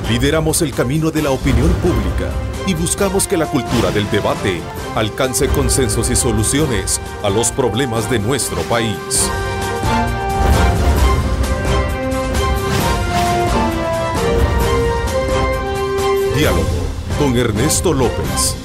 Lideramos el camino de la opinión pública y buscamos que la cultura del debate alcance consensos y soluciones a los problemas de nuestro país. Diálogo con Ernesto López.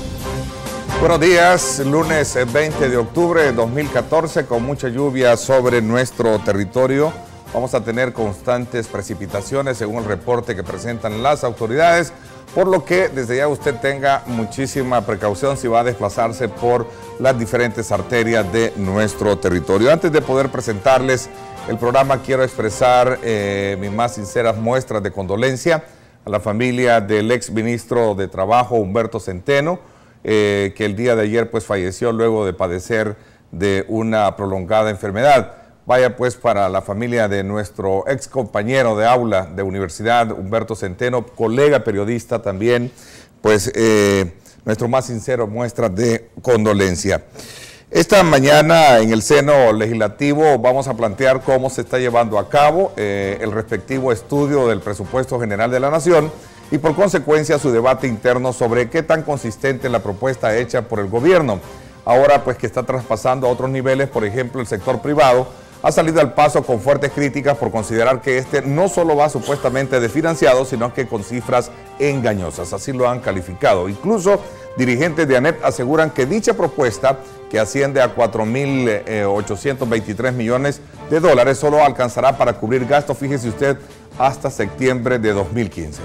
Buenos días, lunes 20 de octubre de 2014, con mucha lluvia sobre nuestro territorio. Vamos a tener constantes precipitaciones según el reporte que presentan las autoridades, por lo que desde ya usted tenga muchísima precaución si va a desplazarse por las diferentes arterias de nuestro territorio. Antes de poder presentarles el programa, quiero expresar mis más sinceras muestras de condolencia a la familia del exministro de Trabajo, Humberto Centeno, que el día de ayer pues falleció luego de padecer de una prolongada enfermedad. Vaya pues para la familia de nuestro ex compañero de aula de universidad, Humberto Centeno, colega periodista también, pues nuestro más sincero muestra de condolencia. Esta mañana en el seno legislativo vamos a plantear cómo se está llevando a cabo el respectivo estudio del presupuesto general de la Nación y por consecuencia su debate interno sobre qué tan consistente es la propuesta hecha por el gobierno. Ahora pues que está traspasando a otros niveles, por ejemplo el sector privado ha salido al paso con fuertes críticas por considerar que este no solo va supuestamente desfinanciado, sino que con cifras engañosas, así lo han calificado. Incluso dirigentes de ANEP aseguran que dicha propuesta, que asciende a 4.823 millones de dólares, solo alcanzará para cubrir gastos, fíjese usted, hasta septiembre de 2015.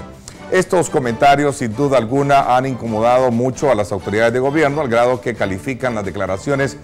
Estos comentarios, sin duda alguna, han incomodado mucho a las autoridades de gobierno, al grado que califican las declaraciones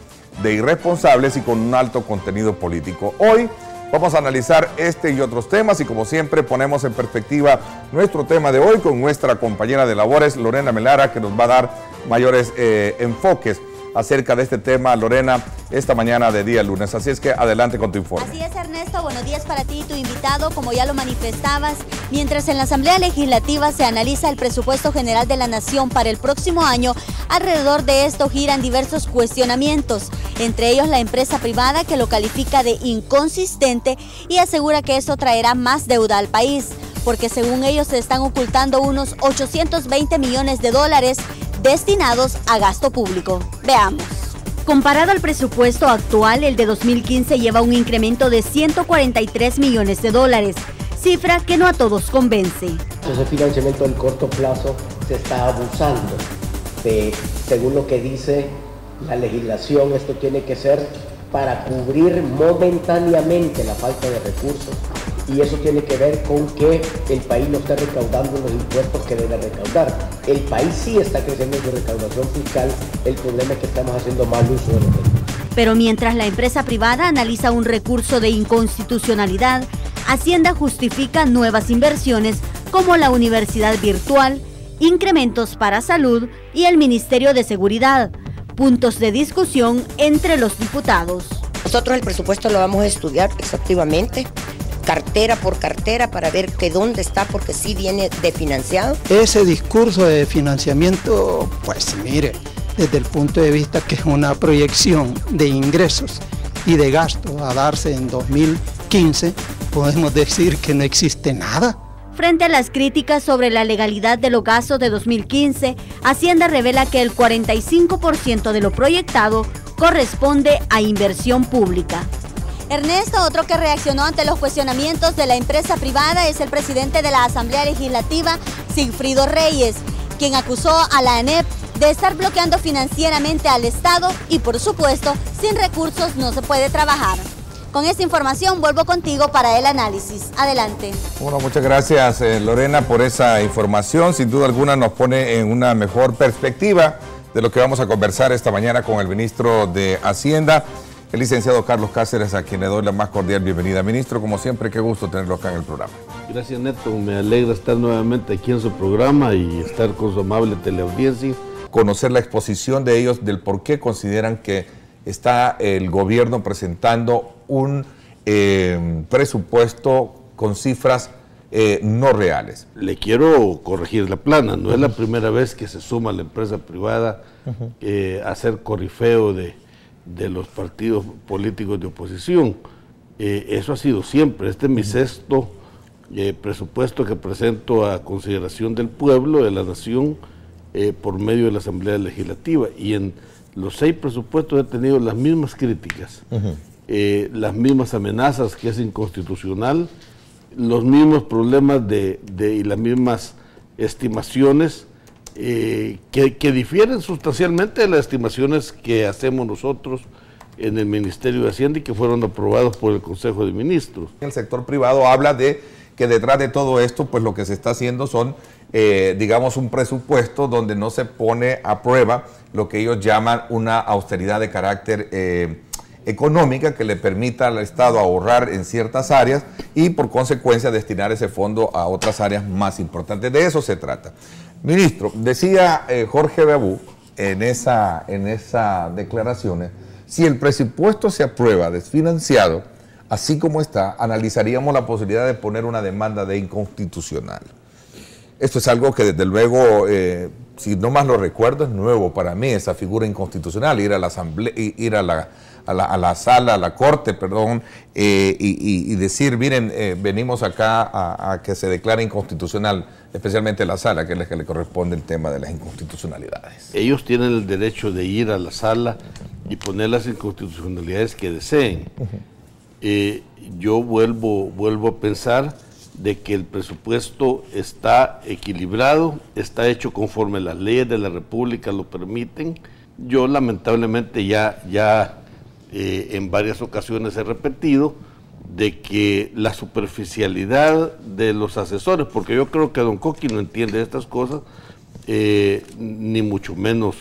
de irresponsables y con un alto contenido político. Hoy vamos a analizar este y otros temas y como siempre ponemos en perspectiva nuestro tema de hoy con nuestra compañera de labores, Lorena Melara, que nos va a dar mayores enfoques acerca de este tema, Lorena, esta mañana de día lunes. Así es que adelante con tu informe. Así es, Ernesto, buenos días para ti y tu invitado. Como ya lo manifestabas, mientras en la Asamblea Legislativa se analiza el presupuesto general de la Nación para el próximo año, alrededor de esto giran diversos cuestionamientos, entre ellos la empresa privada que lo califica de inconsistente y asegura que esto traerá más deuda al país, porque según ellos se están ocultando unos 820 millones de dólares destinados a gasto público. Veamos. Comparado al presupuesto actual, el de 2015 lleva un incremento de 143 millones de dólares, cifra que no a todos convence. Ese financiamiento del corto plazo se está abusando. Según lo que dice la legislación, esto tiene que ser para cubrir momentáneamente la falta de recursos. Y eso tiene que ver con que el país no está recaudando los impuestos que debe recaudar. El país sí está creciendo en su recaudación fiscal, el problema es que estamos haciendo mal uso de los recursos. Pero mientras la empresa privada analiza un recurso de inconstitucionalidad, Hacienda justifica nuevas inversiones como la universidad virtual, incrementos para salud y el Ministerio de Seguridad, puntos de discusión entre los diputados. Nosotros el presupuesto lo vamos a estudiar exhaustivamente, cartera por cartera, para ver que dónde está, porque sí viene desfinanciado. Ese discurso de financiamiento, pues mire, desde el punto de vista que es una proyección de ingresos y de gastos a darse en 2015, podemos decir que no existe nada. Frente a las críticas sobre la legalidad de los gastos de 2015, Hacienda revela que el 45% de lo proyectado corresponde a inversión pública. Ernesto, otro que reaccionó ante los cuestionamientos de la empresa privada es el presidente de la Asamblea Legislativa, Sigfrido Reyes, quien acusó a la ANEP de estar bloqueando financieramente al Estado y, por supuesto, sin recursos no se puede trabajar. Con esta información vuelvo contigo para el análisis. Adelante. Bueno, muchas gracias Lorena por esa información. Sin duda alguna nos pone en una mejor perspectiva de lo que vamos a conversar esta mañana con el ministro de Hacienda, el licenciado Carlos Cáceres, a quien le doy la más cordial bienvenida. Ministro, como siempre, qué gusto tenerlo acá en el programa. Gracias, Neto. Me alegra estar nuevamente aquí en su programa y estar con su amable teleaudiencia. Conocer la exposición de ellos del por qué consideran que está el gobierno presentando un presupuesto con cifras no reales. Le quiero corregir la plana. No es la primera vez que se suma la empresa privada a hacer corrifeo de los partidos políticos de oposición. Eso ha sido siempre. Este es mi sexto presupuesto que presento a consideración del pueblo, de la nación, por medio de la Asamblea Legislativa. Y en los 6 presupuestos he tenido las mismas críticas, las mismas amenazas, que es inconstitucional, los mismos problemas y las mismas estimaciones que difieren sustancialmente de las estimaciones que hacemos nosotros en el Ministerio de Hacienda y que fueron aprobados por el Consejo de Ministros. El sector privado habla de que detrás de todo esto, pues lo que se está haciendo son, digamos, un presupuesto donde no se pone a prueba lo que ellos llaman una austeridad de carácter económica que le permita al Estado ahorrar en ciertas áreas y por consecuencia destinar ese fondo a otras áreas más importantes. De eso se trata. Ministro, decía Jorge Beabú en esa declaraciones, si el presupuesto se aprueba desfinanciado, así como está, analizaríamos la posibilidad de poner una demanda de inconstitucional. Esto es algo que desde luego, si no más lo recuerdo, es nuevo para mí, esa figura inconstitucional, ir a la asamblea, ir a la sala, a la corte, perdón, y decir, miren, venimos acá a que se declare inconstitucional, especialmente la sala, que es la que le corresponde el tema de las inconstitucionalidades. Ellos tienen el derecho de ir a la sala y poner las inconstitucionalidades que deseen. Yo vuelvo a pensar de que el presupuesto está equilibrado, está hecho conforme las leyes de la República lo permiten. Yo lamentablemente ya en varias ocasiones he repetido de que la superficialidad de los asesores, porque yo creo que don Coqui no entiende estas cosas, ni mucho menos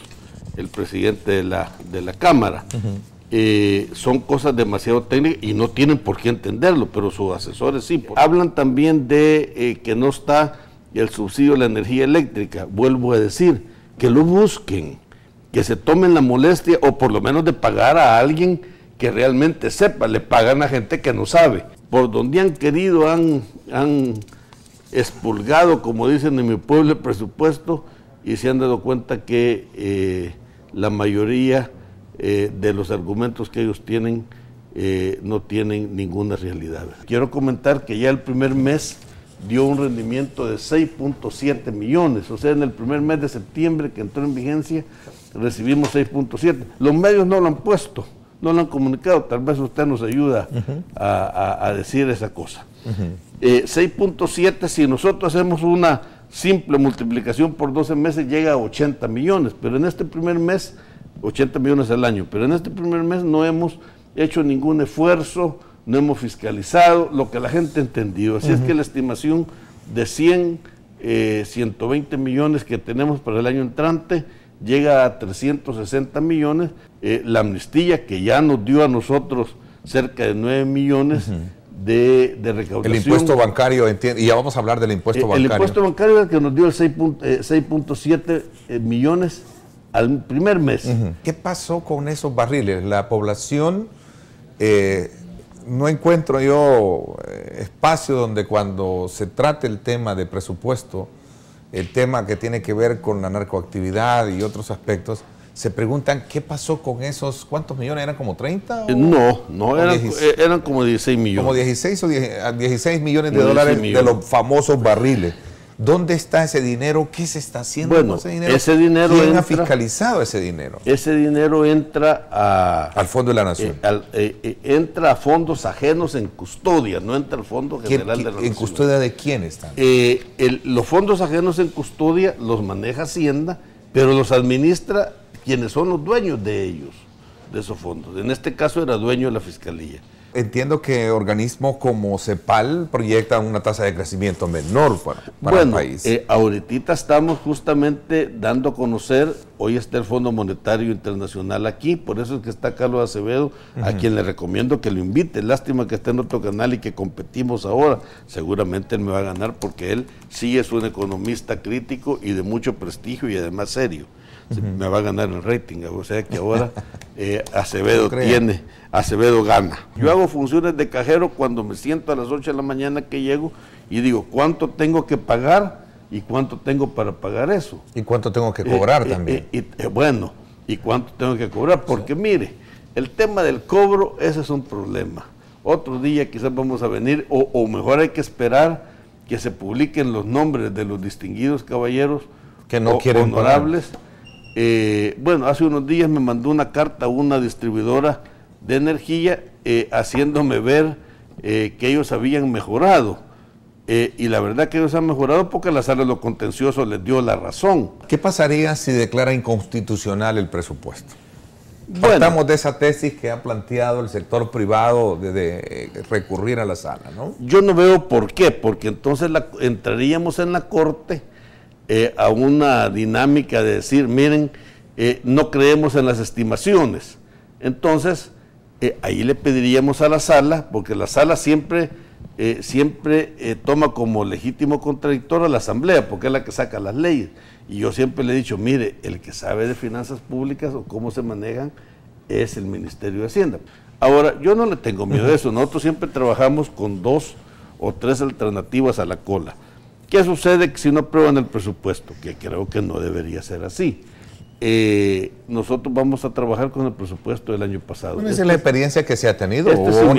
el presidente de la Cámara, son cosas demasiado técnicas y no tienen por qué entenderlo, pero sus asesores sí. Hablan también de que no está el subsidio a la energía eléctrica. Vuelvo a decir, que lo busquen, que se tomen la molestia o por lo menos de pagar a alguien que realmente sepa. Le pagan a gente que no sabe. Por donde han querido, han expurgado, como dicen en mi pueblo, el presupuesto y se han dado cuenta que la mayoría de los argumentos que ellos tienen no tienen ninguna realidad. Quiero comentar que ya el primer mes dio un rendimiento de 6.7 millones, o sea, en el primer mes de septiembre que entró en vigencia recibimos 6.7. Los medios no lo han puesto, no lo han comunicado, tal vez usted nos ayuda a decir esa cosa. 6.7, si nosotros hacemos una simple multiplicación por 12 meses llega a 80 millones, pero en este primer mes 80 millones al año, pero en este primer mes no hemos hecho ningún esfuerzo, no hemos fiscalizado lo que la gente ha entendido. Así es que la estimación de 120 millones que tenemos para el año entrante llega a 360 millones. La amnistía que ya nos dio a nosotros cerca de 9 millones de recaudación. El impuesto bancario, y ya vamos a hablar del impuesto bancario. El impuesto bancario es el que nos dio el 6.7 millones al primer mes. ¿Qué pasó con esos barriles? La población, no encuentro yo espacio donde cuando se trate el tema de presupuesto, el tema que tiene que ver con la narcoactividad y otros aspectos, se preguntan qué pasó con esos, ¿cuántos millones? ¿Eran como 30? No, eran como 16 millones. Como 16 o 16 millones de dólares de los famosos barriles. ¿Dónde está ese dinero? ¿Qué se está haciendo con ese dinero? ¿Quién ha fiscalizado ese dinero? Ese dinero entra al Fondo de la Nación. Entra a fondos ajenos en custodia, no entra al Fondo General de la Nación. ¿En custodia de quién están? Los fondos ajenos en custodia los maneja Hacienda, pero los administra quienes son los dueños de ellos, de esos fondos. En este caso era dueño de la Fiscalía. Entiendo que organismos como CEPAL proyectan una tasa de crecimiento menor para el país. Ahorita estamos justamente dando a conocer, hoy está el Fondo Monetario Internacional aquí, por eso es que está Carlos Acevedo, a quien le recomiendo que lo invite. Lástima que esté en otro canal y que competimos ahora. Seguramente él me va a ganar porque él sí es un economista crítico y de mucho prestigio y además serio. Me va a ganar el rating, o sea que ahora Acevedo gana. Yo hago funciones de cajero cuando me siento a las 8 de la mañana que llego y digo, ¿cuánto tengo que pagar y cuánto tengo para pagar eso? ¿Y cuánto tengo que cobrar también? Bueno, ¿y cuánto tengo que cobrar? Porque mire, el tema del cobro, ese es un problema. Otro día quizás vamos a venir, o mejor hay que esperar que se publiquen los nombres de los distinguidos caballeros que no quieren honorables. Bueno, hace unos días me mandó una carta a una distribuidora de energía haciéndome ver que ellos habían mejorado. Y la verdad que ellos han mejorado porque la sala de lo contencioso les dio la razón. ¿Qué pasaría si declara inconstitucional el presupuesto? Bueno, partamos de esa tesis que ha planteado el sector privado de recurrir a la sala, ¿no? Yo no veo por qué, porque entonces entraríamos en la Corte a una dinámica de decir, miren, no creemos en las estimaciones. Entonces, ahí le pediríamos a la sala, porque la sala siempre toma como legítimo contradictor a la Asamblea, porque es la que saca las leyes. Y yo siempre le he dicho, mire, el que sabe de finanzas públicas o cómo se manejan es el Ministerio de Hacienda. Ahora, yo no le tengo miedo a eso. Nosotros siempre trabajamos con 2 o 3 alternativas a la cola. ¿Qué sucede si no aprueban el presupuesto? Que creo que no debería ser así. Nosotros vamos a trabajar con el presupuesto del año pasado. Esa es la experiencia que se ha tenido. Hubo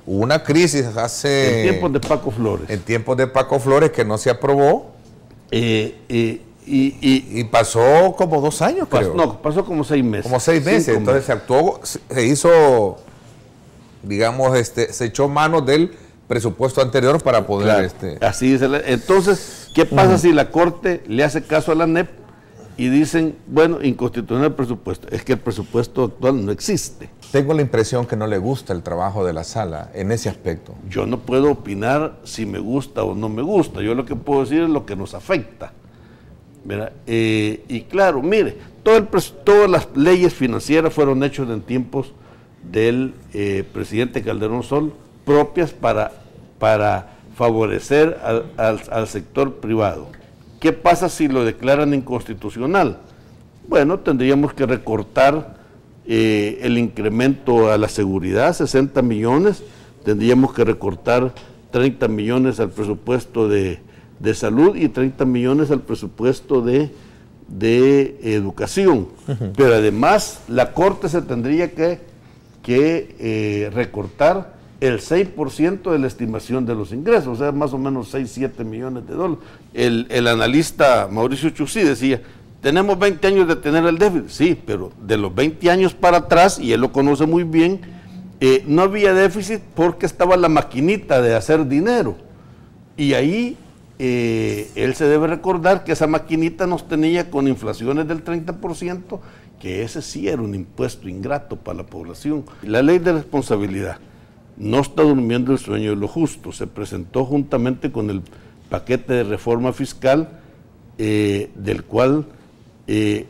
una crisis hace... En tiempos de Paco Flores. En tiempos de Paco Flores que no se aprobó. Y pasó como 2 años, creo. No, pasó como 6 meses. Como 6 meses. Entonces se actuó, se hizo, digamos, se echó mano del presupuesto anterior para poder... Claro, así es. Entonces, ¿qué pasa si la Corte le hace caso a la NEP y dicen, bueno, inconstitucional el presupuesto? Es que el presupuesto actual no existe. Tengo la impresión que no le gusta el trabajo de la sala en ese aspecto. Yo no puedo opinar si me gusta o no me gusta. Yo lo que puedo decir es lo que nos afecta. ¿Verdad? Y claro, mire, todas las leyes financieras fueron hechas en tiempos del presidente Calderón Sol, propias para favorecer al sector privado. ¿Qué pasa si lo declaran inconstitucional? Bueno, tendríamos que recortar el incremento a la seguridad, 60 millones, tendríamos que recortar 30 millones al presupuesto de salud y 30 millones al presupuesto de educación. Pero además la Corte se tendría que recortar el 6% de la estimación de los ingresos, o sea, más o menos 6-7 millones de dólares. El analista Mauricio Chusí decía, tenemos 20 años de tener el déficit. Sí, pero de los 20 años para atrás, y él lo conoce muy bien, no había déficit porque estaba la maquinita de hacer dinero. Y ahí él se debe recordar que esa maquinita nos tenía con inflaciones del 30%, que ese sí era un impuesto ingrato para la población. La ley de responsabilidad no está durmiendo el sueño de lo justo. Se presentó juntamente con el paquete de reforma fiscal, del cual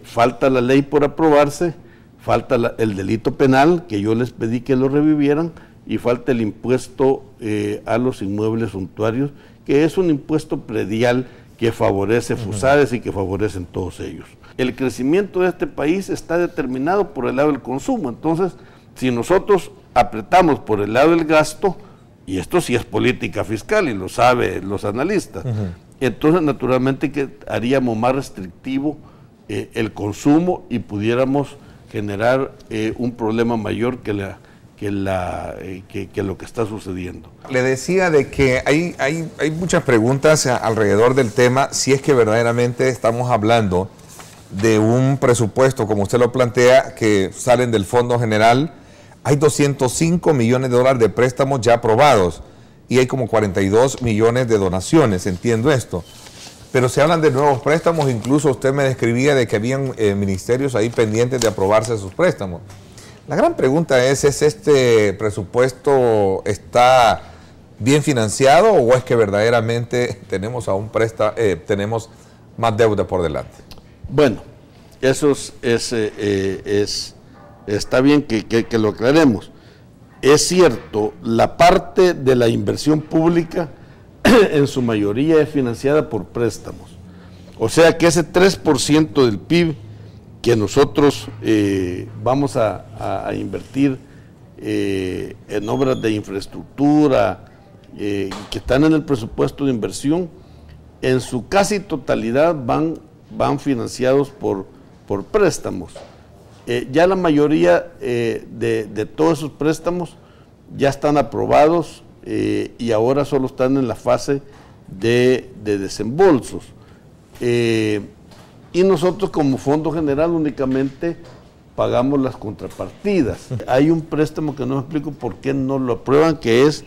falta la ley por aprobarse, falta el delito penal, que yo les pedí que lo revivieran, y falta el impuesto a los inmuebles suntuarios, que es un impuesto predial que favorece FUSADES y que favorecen todos ellos. El crecimiento de este país está determinado por el lado del consumo. Entonces, si nosotros apretamos por el lado del gasto, y esto sí es política fiscal y lo saben los analistas, entonces naturalmente que haríamos más restrictivo el consumo y pudiéramos generar un problema mayor que lo que está sucediendo. Le decía de que hay muchas preguntas alrededor del tema, si es que verdaderamente estamos hablando de un presupuesto, como usted lo plantea, que salen del Fondo General. Hay 205 millones de dólares de préstamos ya aprobados y hay como 42 millones de donaciones, entiendo esto. Pero se hablan de nuevos préstamos, incluso usted me describía de que habían ministerios ahí pendientes de aprobarse sus préstamos. La gran pregunta ¿es este presupuesto está bien financiado o es que verdaderamente tenemos tenemos más deuda por delante? Bueno, eso está bien que lo aclaremos. Es cierto, la parte de la inversión pública en su mayoría es financiada por préstamos. O sea que ese 3% del PIB que nosotros vamos a invertir en obras de infraestructura que están en el presupuesto de inversión, en su casi totalidad van financiados por préstamos. Ya la mayoría de todos esos préstamos ya están aprobados y ahora solo están en la fase de desembolsos. Y nosotros como Fondo General únicamente pagamos las contrapartidas. Hay un préstamo que no me explico por qué no lo aprueban, que es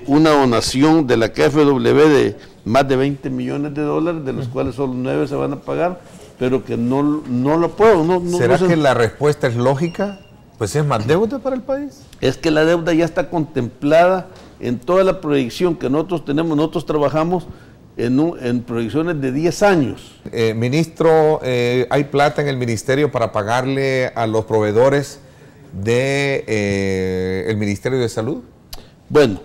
una donación de la KfW de más de 20 millones de dólares, de los cuales solo 9 se van a pagar, pero que no lo aprueban. ¿Será que la respuesta es lógica? Pues es más deuda para el país. Es que la deuda ya está contemplada en toda la proyección que nosotros tenemos. Nosotros trabajamos en proyecciones de 10 años. Ministro, ¿hay plata en el ministerio para pagarle a los proveedores del Ministerio de Salud? Bueno,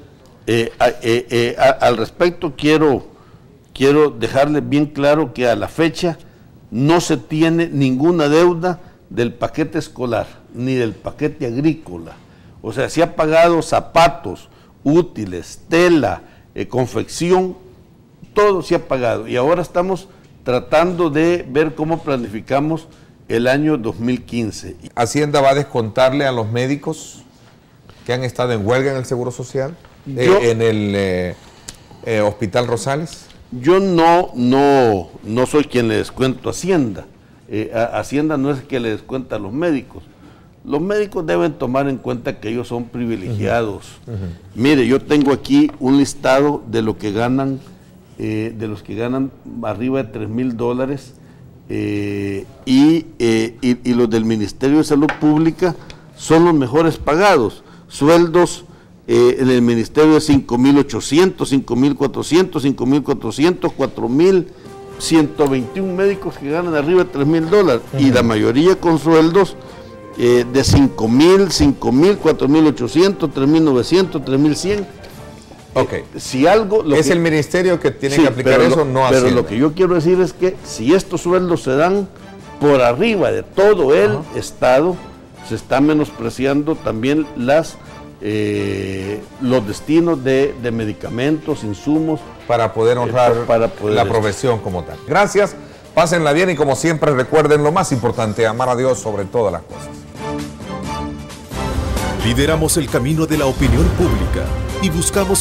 al respecto quiero dejarles bien claro que a la fecha no se tiene ninguna deuda del paquete escolar ni del paquete agrícola. O sea, se ha pagado zapatos, útiles, tela, confección, todo se ha pagado. Y ahora estamos tratando de ver cómo planificamos el año 2015. ¿Hacienda va a descontarle a los médicos que han estado en huelga en el Seguro Social, en el Hospital Rosales? Yo no soy quien le descuento a Hacienda. Hacienda no es el que le descuenta a los médicos. Los médicos deben tomar en cuenta que ellos son privilegiados. Mire, yo tengo aquí un listado de lo que ganan, de los que ganan arriba de $3,000 y los del Ministerio de Salud Pública son los mejores pagados. Sueldos en el Ministerio de 5.800, 5.400, 5.400, 4.121 médicos que ganan arriba de $3,000 y la mayoría con sueldos de 5.000, 4.800, 3.900, 3.100. Ok. Si algo es el ministerio que tiene que aplicar eso, no Hacienda. Pero lo que yo quiero decir es que si estos sueldos se dan por arriba de todo el Estado, se está menospreciando también los destinos de medicamentos, insumos. Para poder honrar la profesión como tal. Gracias, pásenla bien y como siempre recuerden lo más importante, amar a Dios sobre todas las cosas. Lideramos el camino de la opinión pública y buscamos